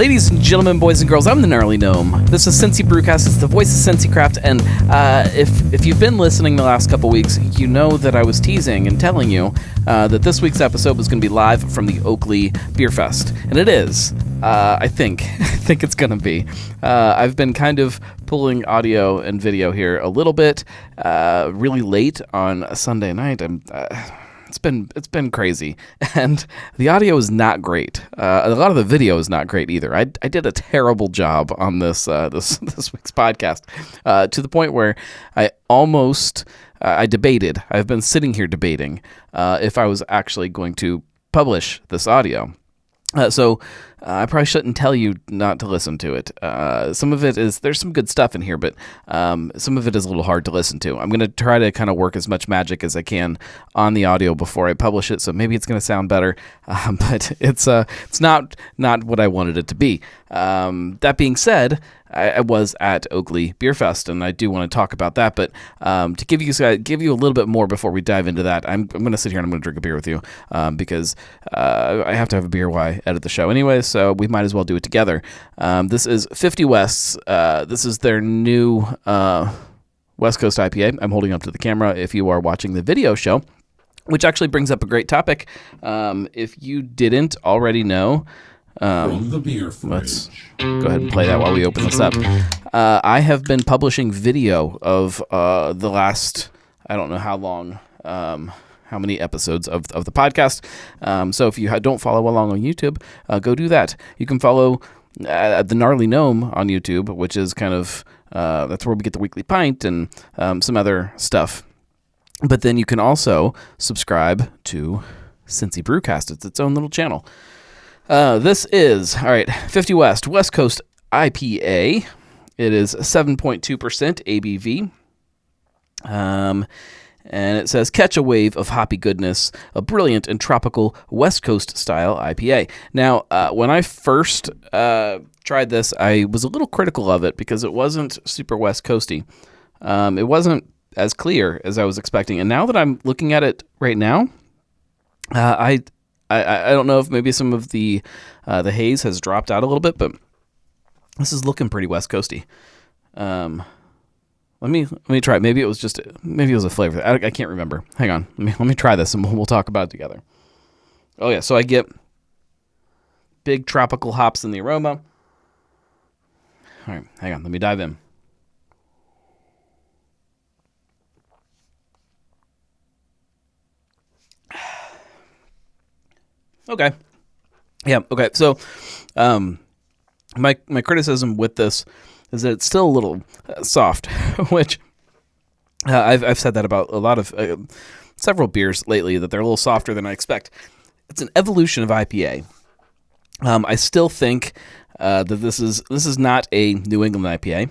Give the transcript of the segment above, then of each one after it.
Ladies and gentlemen, boys and girls, I'm the Gnarly Gnome. This is Cincy Brewcast. It's the voice of Cincy Craft, and if you've been listening the last couple weeks, you know that I was teasing and telling you that this week's episode was going to be live from the Oakley Beer Fest, and it is. I think it's going to be. I've been kind of pulling audio and video here a little bit, really late on a Sunday night. It's been crazy, and the audio is not great. A lot of the video is not great either. I did a terrible job on this week's podcast, to the point where I debated. I've been sitting here debating if I was actually going to publish this audio. So I probably shouldn't tell you not to listen to it. Some of it is, there's some good stuff in here, but some of it is a little hard to listen to. I'm going to try to kind of work as much magic as I can on the audio before I publish it, so maybe it's going to sound better, but it's not what I wanted it to be. That being said, I was at Oakley Beer Fest, and I do want to talk about that, but to give you a little bit more before we dive into that, I'm going to sit here and I'm going to drink a beer with you, because I have to have a beer while I edit the show anyway, so we might as well do it together. This is 50 West's. This is their new West Coast IPA. I'm holding up to the camera if you are watching the video show, which actually brings up a great topic. If you didn't already know, from the beer fridge. Let's go ahead and play that while we open this up. I have been publishing video of the last, I don't know how long, how many episodes of the podcast. So if you don't follow along on YouTube, go do that. You can follow the Gnarly Gnome on YouTube, which is kind of, that's where we get the weekly pint and some other stuff. But then you can also subscribe to Cincy Brewcast. It's its own little channel. This is, all right, 50 West Coast IPA. It is 7.2% ABV. And it says, catch a wave of hoppy goodness, a brilliant and tropical West Coast style IPA. Now, when I first tried this, I was a little critical of it because it wasn't super West Coasty. It wasn't as clear as I was expecting. And now that I'm looking at it right now, I don't know if maybe some of the haze has dropped out a little bit, but this is looking pretty West Coasty. Let me try it. Maybe it was a flavor. I can't remember. Hang on. Let me try this and we'll talk about it together. Oh yeah, so I get big tropical hops in the aroma. All right, hang on. Let me dive in. Okay. Yeah, okay. So my criticism with this is that it's still a little soft, which I've said that about a lot of several beers lately, that they're a little softer than I expect. It's an evolution of IPA. I still think that this is not a New England IPA.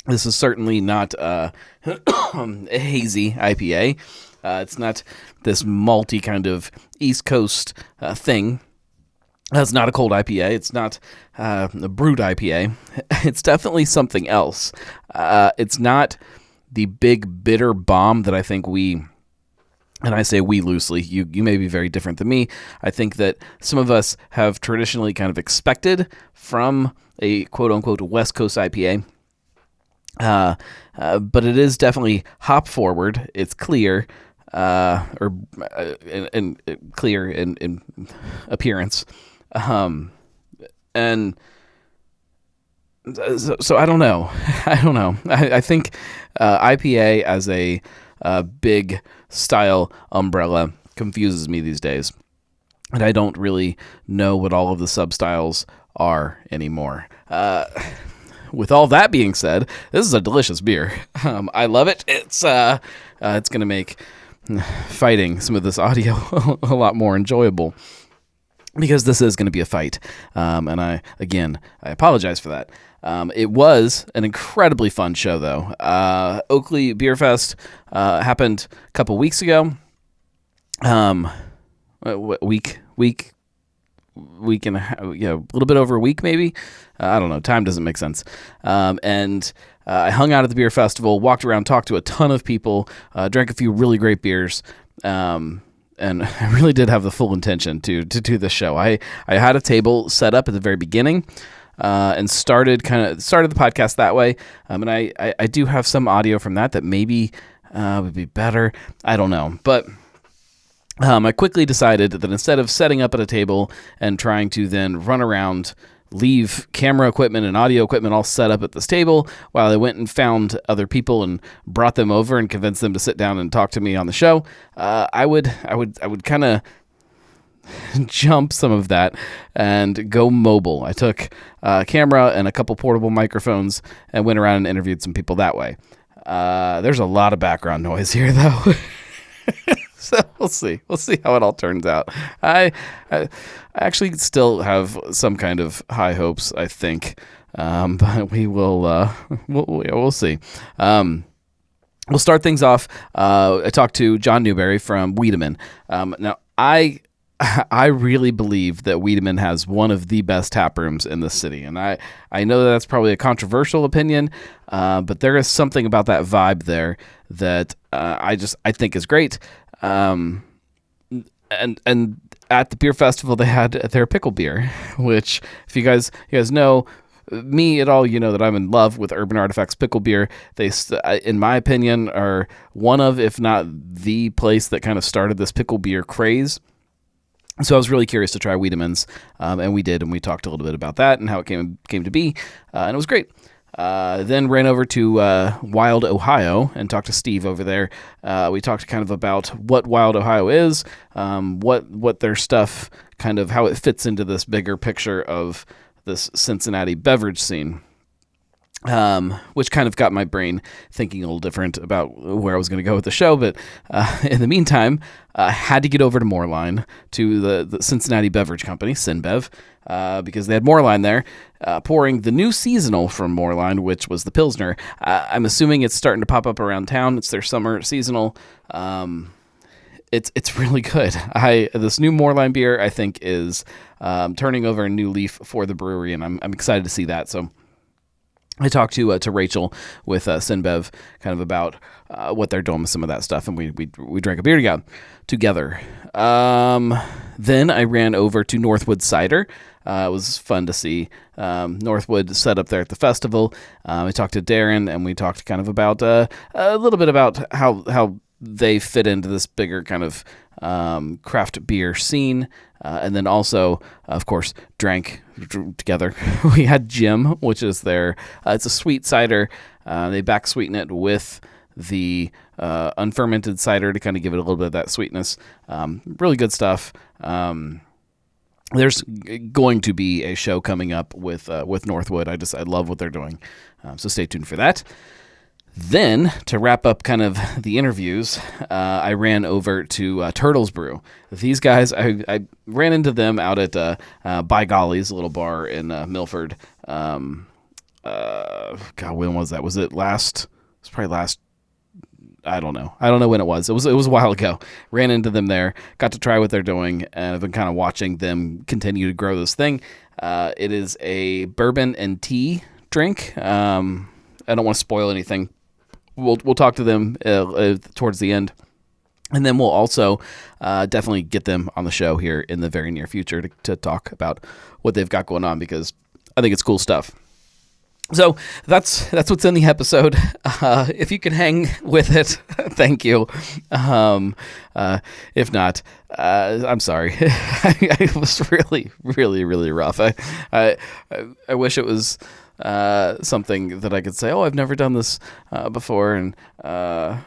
This is certainly not a hazy IPA. It's not this malty kind of East Coast thing. It's not a cold IPA. It's not a brewed IPA. It's definitely something else. It's not the big bitter bomb that I think and I say we loosely, you may be very different than me. I think that some of us have traditionally kind of expected from a quote-unquote West Coast IPA. But it is definitely hop forward. It's clear, and clear in appearance. And so I don't know. I think IPA as a big style umbrella confuses me these days, and I don't really know what all of the sub-styles are anymore. With all that being said, this is a delicious beer. I love it. It's going to make fighting some of this audio a lot more enjoyable, because this is going to be a fight. And I apologize for that. It was an incredibly fun show, though. Oakley Beer Fest happened a couple weeks ago. Week and a half, a little bit over a week, maybe. I don't know. Time doesn't make sense. And I hung out at the beer festival, walked around, talked to a ton of people, drank a few really great beers. and I really did have the full intention to do the show. I had a table set up at the very beginning, and started the podcast that way. And I do have some audio from that maybe would be better. I don't know, but I quickly decided that instead of setting up at a table and trying to then run around, leave camera equipment and audio equipment all set up at this table while I went and found other people and brought them over and convinced them to sit down and talk to me on the show, I would kind of jump some of that and go mobile. I took a camera and a couple portable microphones and went around and interviewed some people that way. There's a lot of background noise here, though. So we'll see how it all turns out. I actually still have some kind of high hopes, I think, but we will we'll see. We'll start things off. I talked to John Newberry from Wiedemann. Now I really believe that Wiedemann has one of the best tap rooms in the city, and I know that's probably a controversial opinion, but there is something about that vibe there that I think is great. And at the beer festival they had their Pickle beer, which if you guys know me at all, you know that I'm in love with Urban Artifacts Pickle beer. They, in my opinion, are one of, if not the place that kind of started this pickle beer craze. So I was really curious to try Wiedemann's, and we did, and we talked a little bit about that and how it came to be, and it was great. Then ran over to Wild, Ohio, and talked to Steve over there. We talked kind of about what Wild, Ohio is, what their stuff, kind of how it fits into this bigger picture of this Cincinnati beverage scene, which kind of got my brain thinking a little different about where I was going to go with the show. But in the meantime, I had to get over to Moerlein, to the Cincinnati Beverage Company, CinBev, because they had Moerlein there, pouring the new seasonal from Moerlein, which was the Pilsner. I'm assuming it's starting to pop up around town. It's their summer seasonal. It's really good. This new Moerlein beer, I think, is turning over a new leaf for the brewery, and I'm excited to see that. So I talked to Rachel with CinBev kind of about what they're doing with some of that stuff, and we drank a beer together. Then I ran over to Northwood Cider. It was fun to see Northwood set up there at the festival. I talked to Darrin, and we talked kind of about a little bit about how they fit into this bigger kind of craft beer scene. And then also, of course, drank together. We had Jim, which is it's a sweet cider. They back sweeten it with the unfermented cider to kind of give it a little bit of that sweetness. Really good stuff. There's going to be a show coming up with Northwood. I love what they're doing. So stay tuned for that. Then, to wrap up kind of the interviews, I ran over to Turtles Brew. These guys, I ran into them out at By Golly's, a little bar in Milford. God, when was that? Was it probably last, I don't know. I don't know when it was. It was a while ago. Ran into them there, got to try what they're doing, and I've been kind of watching them continue to grow this thing. It is a bourbon and tea drink. I don't want to spoil anything. We'll talk to them towards the end, and then we'll also definitely get them on the show here in the very near future to talk about what they've got going on, because I think it's cool stuff. So that's what's in the episode. If you can hang with it, thank you. If not, I'm sorry. It was really, really, really rough. I wish it was something that I could say, I've never done this before, and I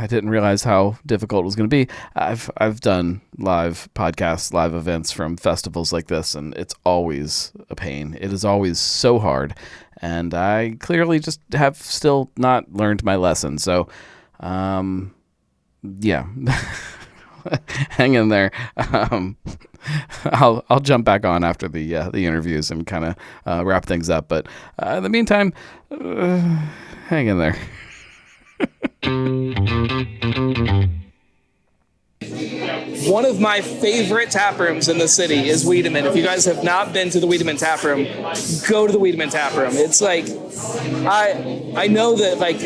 didn't realize how difficult it was going to be. I've done live podcasts, live events from festivals like this, and it's always a pain. It is always so hard, and I clearly just have still not learned my lesson. So, yeah. Hang in there. I'll jump back on after the interviews and kind of wrap things up. But in the meantime, hang in there. one of my favorite tap rooms in the city is Wiedemann. If you guys have not been to the Wiedemann tap room, go to the Wiedemann tap room. It's like, I know that like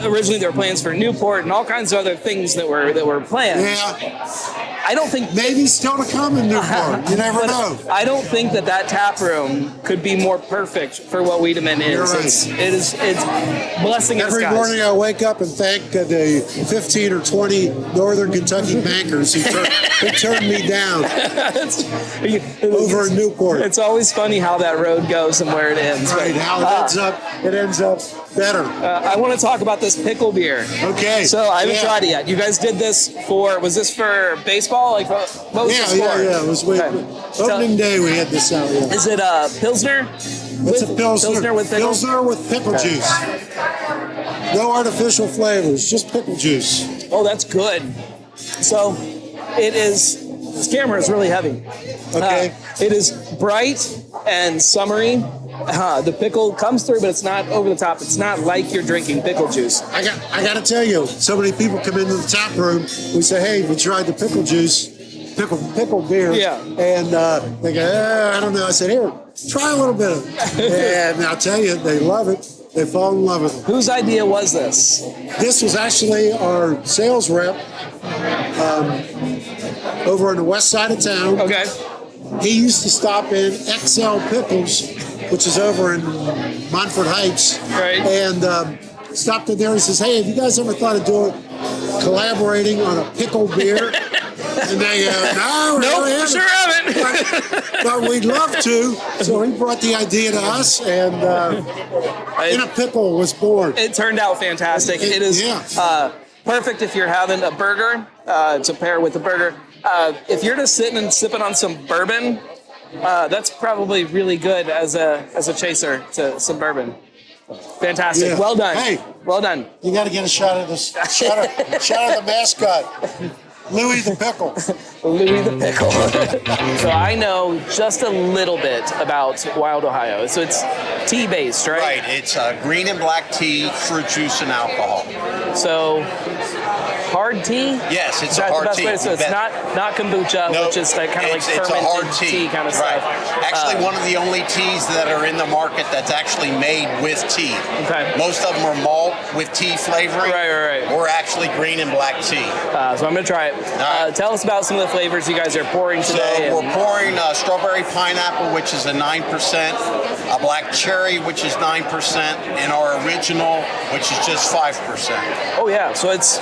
originally there were plans for Newport and all kinds of other things that were planned. Yeah. I don't think maybe still to come in Newport. You never know. I don't think that tap room could be more perfect for what Wiedemann is. You're right. It's blessing in Every disguise. morning I wake up and thank the 15 or 20 Northern Kentucky bankers who turned me down over in Newport. It's always funny how that road goes and where it ends. Right, but, how it ends up better. I want to talk about this pickle beer. Okay. So I haven't tried it yet. You guys did this was this for baseball? Like, what was this for? Yeah. It was opening day we had this out. Yeah. Is it Pilsner? It's a Pilsner with pickle? Pilsner with pickle juice. No artificial flavors, just pickle juice. Oh, that's good. So it is. This camera is really heavy. Okay. It is bright and summery. The pickle comes through, but it's not over the top. It's not like you're drinking pickle juice. I got to tell you, so many people come into the tap room. We say, "Hey, have you tried the pickle juice, pickle beer?" Yeah. And they go, "I don't know." I said, "Here, try a little bit of it." And I'll tell you, they love it. They fall in love with it. Whose idea was this? This was actually our sales rep over on the west side of town. Okay. He used to stop in XL Pickles, which is over in Montford Heights. Right. And stopped in there and says, "Hey, have you guys ever thought of collaborating on a pickle beer?" And they go, "No, nope, sure haven't." but we'd love to. So he brought the idea to us, and In a Pickle was born. It turned out fantastic. It is perfect if you're having a burger to pair with a burger. If you're just sitting and sipping on some bourbon, that's probably really good as a chaser to some bourbon. Fantastic. Yeah. Well done. Hey, well done. You got to get a shot of this. Shot of the mascot. Louis the Pickle. Louis the Pickle. So I know just a little bit about Wild Ohio. So it's tea-based, right? Right. It's green and black tea, fruit juice, and alcohol. So hard tea? Yes, it's a hard tea. So it's not kombucha, which is like kind of like fermented tea kind of stuff. Actually, one of the only teas that are in the market that's actually made with tea. Okay. Most of them are malt with tea flavoring. Right. Or actually green and black tea. So I'm going to try it. Tell us about some of the flavors you guys are pouring today. So we're pouring strawberry pineapple, which is a 9%, a black cherry, which is 9%, and our original, which is just 5%. Oh, yeah. So it's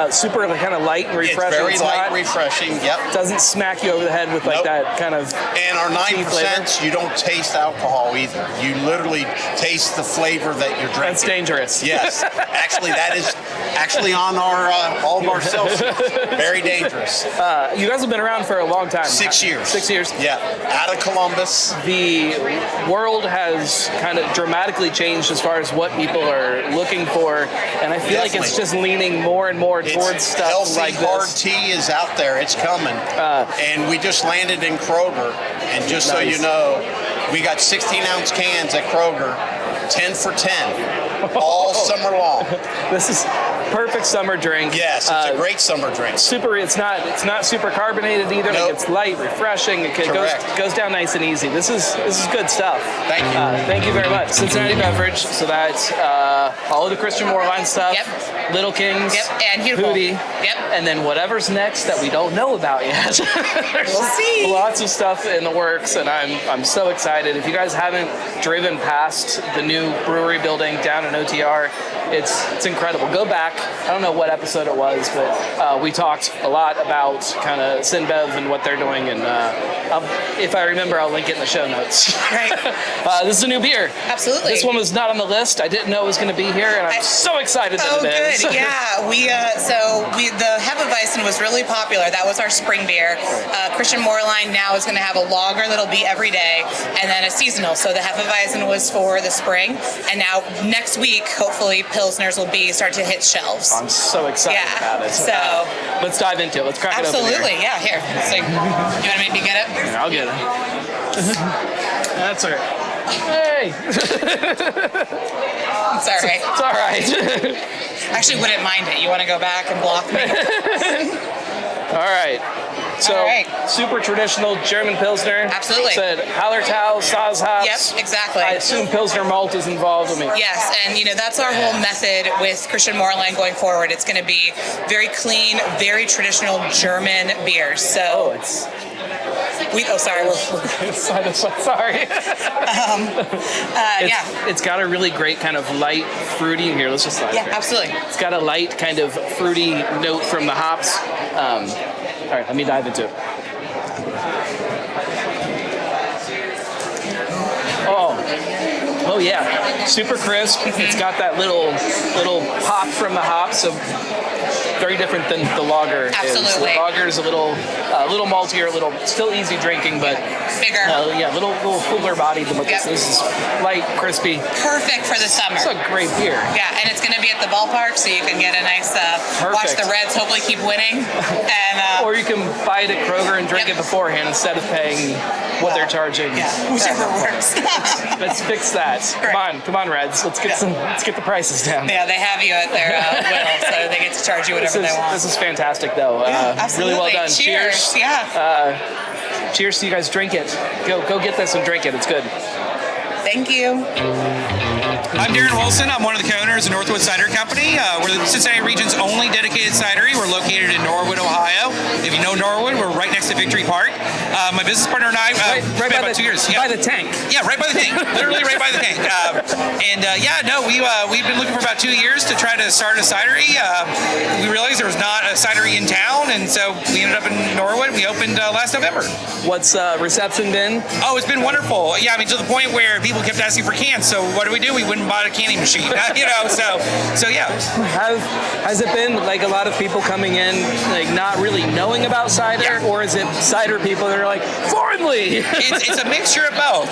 super kind of light and refreshing. It's very light, refreshing, yep. Doesn't smack you over the head with like that kind of And our 9%, you don't taste alcohol either. You literally taste the flavor that you're drinking. That's dangerous. Yes. Actually, that is actually on our all of our sales. Very dangerous. You guys have been around for a long time. 6 years. 6 years. Yeah. Out of Columbus. The world has kind of dramatically changed as far as what people are looking for, and I feel like it's just leaning more and more towards stuff healthy, like this. Hard tea is out there. It's coming. And we just landed in Kroger. And just so you know, we got 16-ounce cans at Kroger, 10 for 10, all summer long. This is perfect summer drink. Yes, it's a great summer drink. It's not super carbonated either. Nope. Like it's light, refreshing. It goes down nice and easy. This is good stuff. Thank you. Thank you very much. Cincinnati Beverage. So that's all of the Christian Moerlein stuff. Yep. Little Kings. Yep. And Hootie. Yep. And then whatever's next that we don't know about yet. We'll see. Lots of stuff in the works, and I'm so excited. If you guys haven't driven past the new brewery building down in OTR, it's incredible. Go back. I don't know what episode it was, but we talked a lot about kind of CinBev and what they're doing, and if I remember, I'll link it in the show notes. Right. This is a new beer. Absolutely. This one was not on the list. I didn't know it was going to be here, and I'm so excited that it is. Oh, good. Yeah. The Hefeweizen was really popular. That was our spring beer. Christian Moerlein now is going to have a lager that'll be every day, and then a seasonal. So the Hefeweizen was for the spring, and now next week, hopefully, Pilsners will start to hit shelves. I'm so excited about it. So let's dive into it. Let's crack it open. Absolutely. Yeah. Here. So, you want me to get it? Yeah, I'll get it. That's all right. Hey. It's all right. It's all right. I actually wouldn't mind it. You want to go back and block me? All right. So, super traditional German Pilsner. Absolutely. Said Hallertau, Saaz hops. Yep, exactly. I assume Pilsner malt is involved with me. Yes, and that's our whole method with Christian Moerlein going forward. It's going to be very clean, very traditional German beers. So sorry. It's got a really great kind of light fruity here. Let's just slide. Yeah, absolutely. It's got a light kind of fruity note from the hops. All right, let me dive into it. Oh yeah, super crisp. It's got that little pop from the hops, so very different than the lager. Absolutely. The lager is a little maltier, still easy drinking, but bigger. Little fuller bodied than what this is. Light, crispy. Perfect for the summer. It's a great beer. Yeah, and it's going to be at the ballpark, so you can get a nice watch the Reds hopefully keep winning, and or you can buy it at Kroger and drink it beforehand instead of paying what they're charging. Yeah, whichever works. Let's fix that. Come on, Reds. Let's get the prices down. Yeah, they have you at their will, so they get to charge you whatever they want. This is fantastic, though. Absolutely. Really well done. Cheers. Yeah. Cheers to you guys. Drink it. Go get this and drink it. It's good. Thank you. I'm Darrin Wilson. I'm one of the co-owners of Northwood Cider Company. We're the Cincinnati region's only dedicated cidery. We're located in Norwood, Ohio. If you know Norwood, we're right next to Victory Park. My business partner and I, right by about 2 years. By the tank. Yeah, right by the tank. Literally right by the tank. We've been looking for about 2 years to try to start a cidery. We realized there was not a cidery in town, and so we ended up in Norwood. We opened last November. What's reception been? Oh, it's been wonderful. Yeah, I mean, to the point where people kept asking for cans. So what do? We wouldn't buy a canning machine. So yeah. Has it been like a lot of people coming in like not really knowing about cider, or is it cider people that are like Thornley? It's a mixture of both.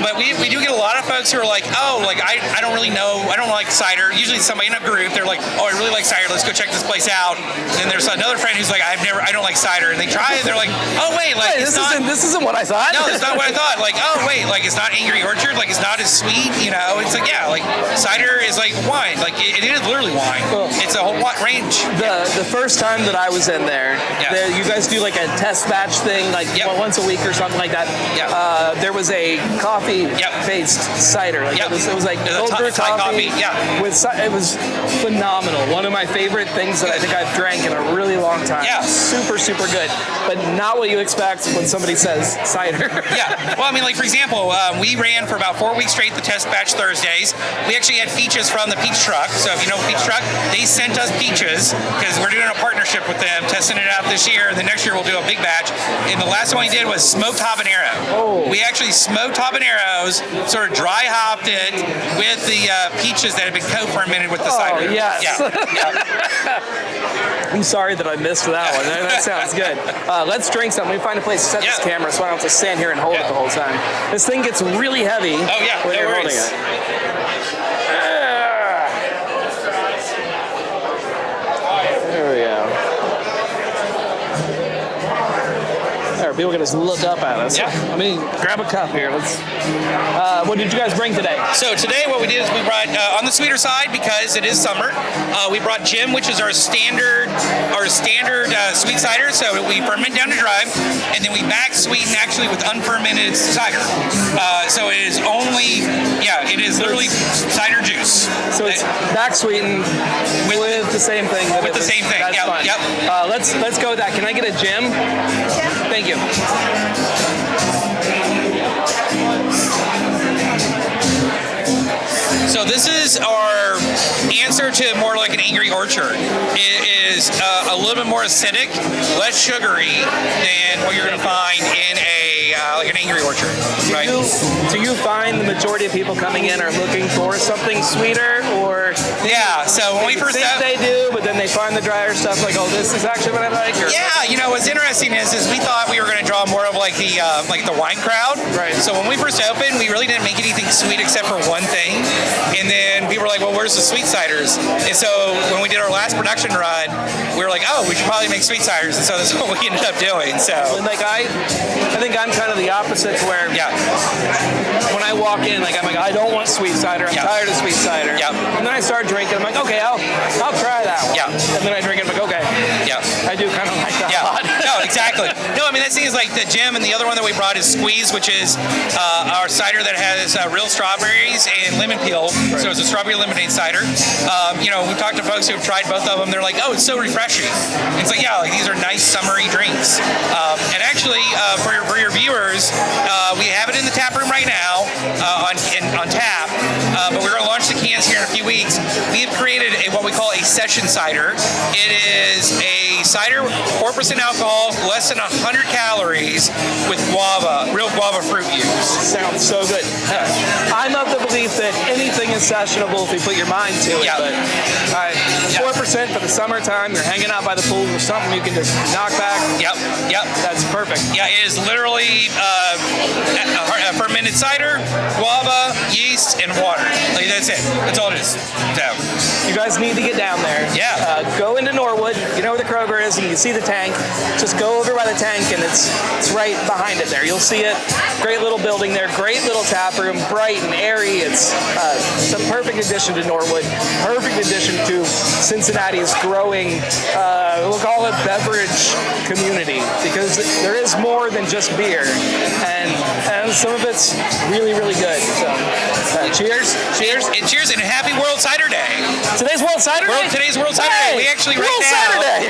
But we do get a lot of folks who are like, I don't really know, I don't like cider. Usually somebody in a group, they're like, oh, I really like cider. Let's go check this place out. Then there's another friend who's like, I don't like cider, and they try it. They're like, oh wait, this isn't what I thought. No, it's not what I thought. Like, oh wait, like it's not Angry Orchard. Like it's not as sweet. It's like cider is like wine. Like it is literally wine. Cool. It's a whole range. The first time that I was in there, you guys do like a test batch thing, like once a week or something like that. Yeah. There was a coffee-based cider. Like it was like cold brew coffee. Yeah. It was phenomenal. One of my favorite things that I think I've drank in a really long time. Yeah. Super, super good. But not what you expect when somebody says cider. Yeah. Well, I mean, like for example, we ran for about 4 weeks straight the test batch Thursdays. We actually had peaches from the peach truck. So if you know peach truck, they sent us peaches because we're doing a partnership with them, testing it out this year. The next year we'll do a big batch. And the last one we did was smoked habanero. Oh. We actually smoked habaneros, sort of dry hopped it with the peaches that had been co-fermented with the cider. Oh, yes. Yeah. I'm sorry that I missed that one. That sounds good. Let's drink something. Let me find a place to set this camera so I don't have to stand here and hold it the whole time. This thing gets really heavy when you're holding it. There we go. There, people can just look up at us. Yeah. I mean, grab a cup here. What did you guys bring today? So today what we did is we brought, on the sweeter side, because it is summer, we brought Jim, which is our standard sweet cider. So we ferment down to dry, and then we back sweeten actually with unfermented cider. So it is literally cider juice. So it's back sweetened with the same thing. With the same thing. That's fine. Yep. Let's go with that. Can I get a Jim? Yeah. Thank you. So this is our answer to more like an Angry Orchard. It is a little bit more acidic, less sugary than what you're going to find in an Angry Orchard. Right? Do you find the majority of people coming in are looking for something sweeter, or so when we first they do, but then they find the drier stuff like, oh, this is actually what I like? Or? Yeah, what's interesting is we thought we were going to draw more of like the wine crowd. Right. So when we first opened, we really didn't make anything sweet except for one thing. And then people were like, well, where's the sweet ciders? And so when we did our last production run, we were like, oh, we should probably make sweet ciders. And so that's what we ended up doing. So like I think I'm kind of the opposite, where when I walk in, I'm like, I don't want sweet cider. I'm tired of sweet cider. Yep. And then I start drinking. I'm like, okay, I'll try that Yeah. And then I drink it and I'm like, okay. Yeah. I do kind of like that a lot. No, exactly. No, I mean, that thing is like the Jim, and the other one that we brought is Squeeze, which is our cider that has real strawberries and lemon peel. Right. So it's a strawberry lemonade cider. We've talked to folks who have tried both of them. They're like, oh, it's so refreshing. And it's like, yeah, like these are nice summery drinks. And actually, for your viewers, we have it in the tap room right now on tap. But we're going to launch the cans here in a few weeks. We have created what we call a session cider. It is a cider, 4% alcohol, less than 100 calories, with real guava fruit use. Sounds so good. I'm of the belief that anything is sessionable if you put your mind to it. Yeah. But 4% for the summertime, you're hanging out by the pool with something you can just knock back. Yep. That's perfect. Yeah, it is literally a fermented cider, guava, yeast, and water. Like, that's it. That's all it is. So, you guys need to get down there. Yeah. Go into Northwood. You know where the Kroger is, and you see the tank. Just go over by the tank, and it's right behind it there. You'll see it. Great little building there. Great little tap room. Bright and airy. It's a perfect addition to Northwood. Perfect addition to Cincinnati's growing, we'll call it beverage community, because there is more than just beer, and some of it's really, really good. So, cheers. And cheers, and happy World Cider Day. Today's World Cider Day? Today's World Cider Day. We actually World Cider Day.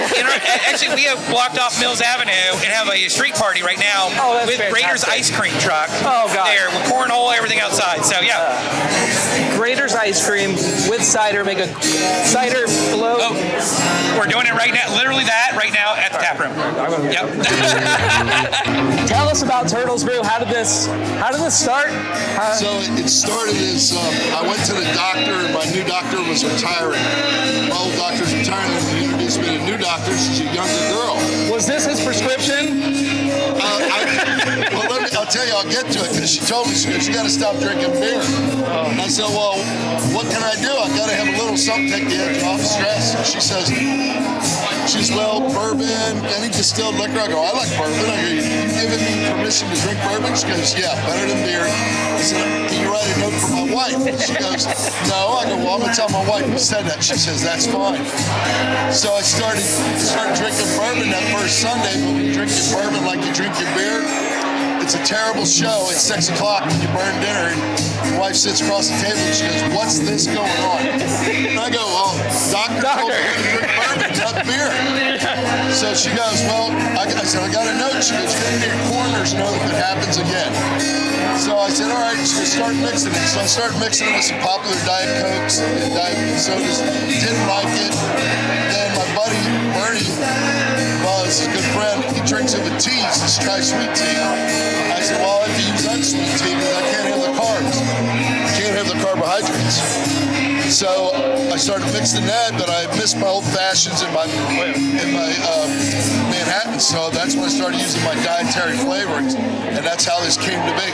Actually, we have blocked off Mills Avenue and have a street party right now with fantastic. Raiders ice cream truck. Oh, God. There, with cornhole, everything outside. So, yeah. Grater's ice cream with cider. Make a cider float. Oh, we're doing it right now. Literally that right now at the tap room. Yep. Tell us about Turtles Brew. How did this start? So it started as I went to the doctor, and my new doctor was retiring. My old doctor's retiring, and he introduced me to a new doctor. She's a younger girl. Was this his prescription? I'll tell you, I'll get to it, because she told me, she goes, you got to stop drinking beer. And I said, well, what can I do? I got to have a little something to take the edge off stress. And she says, well, bourbon, any distilled liquor. I go, I like bourbon. I go, you giving me permission to drink bourbon? She goes, yeah, better than beer. I said, can you write a note for my wife? She goes, no. I go, well, I'm going to tell my wife you said that. She says, that's fine. So I started drinking bourbon that first Sunday, but when you drink your bourbon like you drink your beer, it's a terrible show. It's 6 o'clock when you burn dinner, and your wife sits across the table and she goes, what's this going on? And I go, well, doctor told me to drink bourbon, not beer. So she goes, well, I said, I got a note. She goes, you're going to get coroners note if it happens again. So I said, all right, she goes, start mixing it. So I started mixing it with some popular Diet Cokes and Diet sodas. Didn't like it. Then my buddy, Bernie, is a good friend. He drinks it with tea. He says, try sweet tea. I said, well, I have to use unsweet tea because I can't have the carbs. I can't have the carbohydrates. So I started mixing that, but I missed my old fashions in my Manhattan. So that's when I started using my dietary flavorings, and that's how this came to be.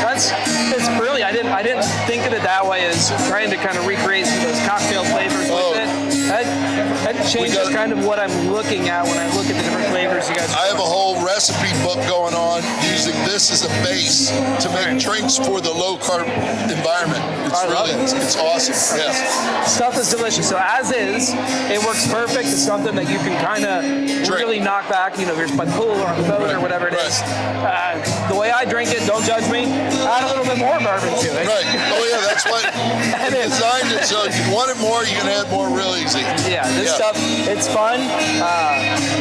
It's brilliant. I didn't think of it that way, as trying to kind of recreate some of those cocktail flavors with it. That changes kind of what I'm looking at when I look at the different flavors you guys. I have a whole recipe book going on using this as a base to make drinks for the low carb environment. It's awesome. Yeah. Stuff is delicious. So as is, it works perfect. It's something that you can kind of really knock back. You know, if you're by the pool or on the boat or whatever it is. The way I drink it, don't judge me. Add a little bit more bourbon to it. Right. Oh yeah, that's what we designed it. So if you want it more, you can add more real easy. Yeah, this stuff, it's fun.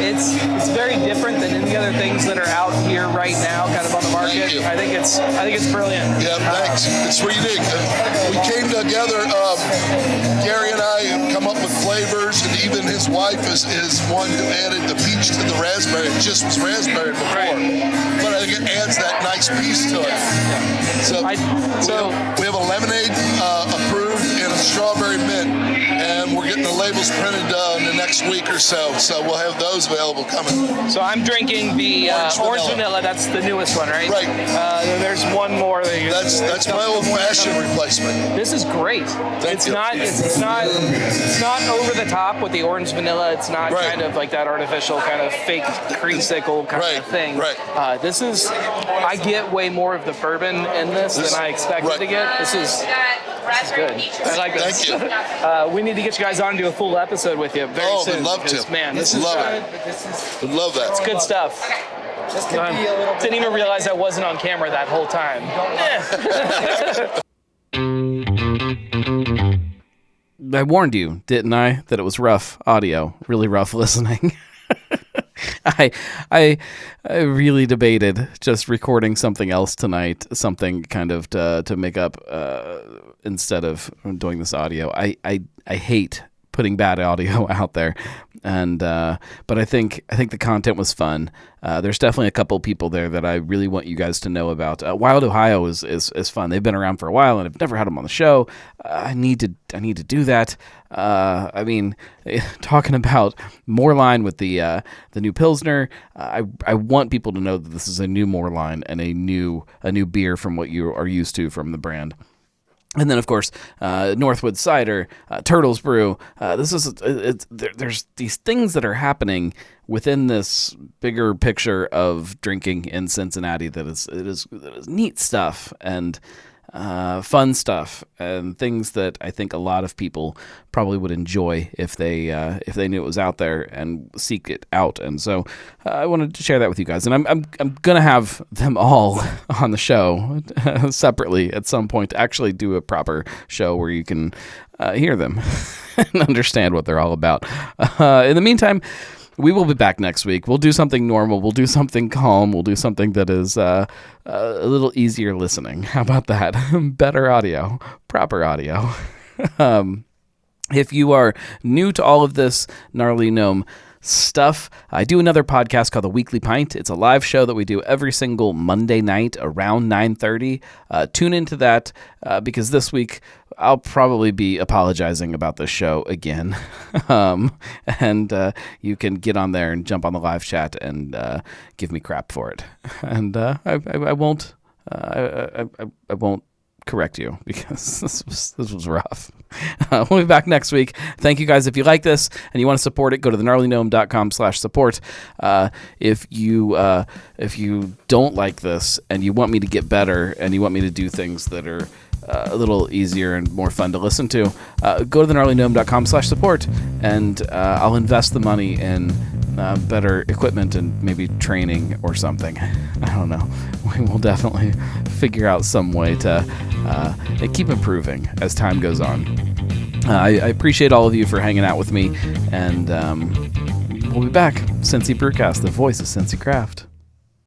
It's very different than any other things that are out here right now, kind of on the market. I think it's brilliant. Yeah, thanks. It's really neat. We came together. Gary and I have come up with flavors, and even his wife is one who added the peach to the raspberry. It just was raspberry before, but I think it adds that nice piece to it. So we have a lemonade approved and a strawberry mint, and we're getting the labels printed in the next week or so. So we'll have those available coming. So I'm drinking the orange vanilla. That's the newest one, right? Right. There's one more. That's my old-fashioned replacement. This is great. It's not over the top with the orange vanilla. It's not kind of like that artificial kind of fake creamsicle kind of thing. Right. This is, I get way more of the bourbon in this than I expected to get. This is good. I like this. Thank you. We need to get you guys on and do a full episode with you very soon. We'd love because, to. Man, this is Love it. Would love that. it's good stuff. Didn't even realize I wasn't on camera that whole time. I warned you, didn't I, that it was rough audio, really rough listening. I really debated just recording something else tonight, something kind of to make up instead of doing this audio. I hate putting bad audio out there, and but I think the content was fun. There's definitely a couple people there that I really want you guys to know about. Wild Ohio is fun. They've been around for a while, and I've never had them on the show. I need to do that. I mean, talking about Moerlein with the new Pilsner, I want people to know that this is a new Moerlein and a new beer from what you are used to from the brand. And then, of course, Northwood Cider, Turtles Brew. There's these things that are happening within this bigger picture of drinking in Cincinnati that is neat stuff and fun stuff and things that I think a lot of people probably would enjoy if they knew it was out there and seek it out. And so I wanted to share that with you guys. And I'm gonna have them all on the show separately at some point to actually do a proper show where you can hear them and understand what they're all about. In the meantime, we will be back next week. We'll do something normal. We'll do something calm. We'll do something that is a little easier listening. How about that? Better audio, proper audio. If you are new to all of this Gnarly Gnome stuff, I do another podcast called The Weekly Pint. It's a live show that we do every single Monday night around 9:30. Tune into that because this week I'll probably be apologizing about this show again. And you can get on there and jump on the live chat and give me crap for it. And I won't correct you because this was rough. We'll be back next week. Thank you guys. If you like this and you want to support it, go to thenarlygnome.com/support. If you don't like this and you want me to get better and you want me to do things that are a little easier and more fun to listen to, go to thenarlygnome.com/support and I'll invest the money in better equipment and maybe training or something. I don't know. We will definitely figure out some way to keep improving as time goes on. I appreciate all of you for hanging out with me, and we'll be back. Cincy Brewcast, the voice of Cincy Craft.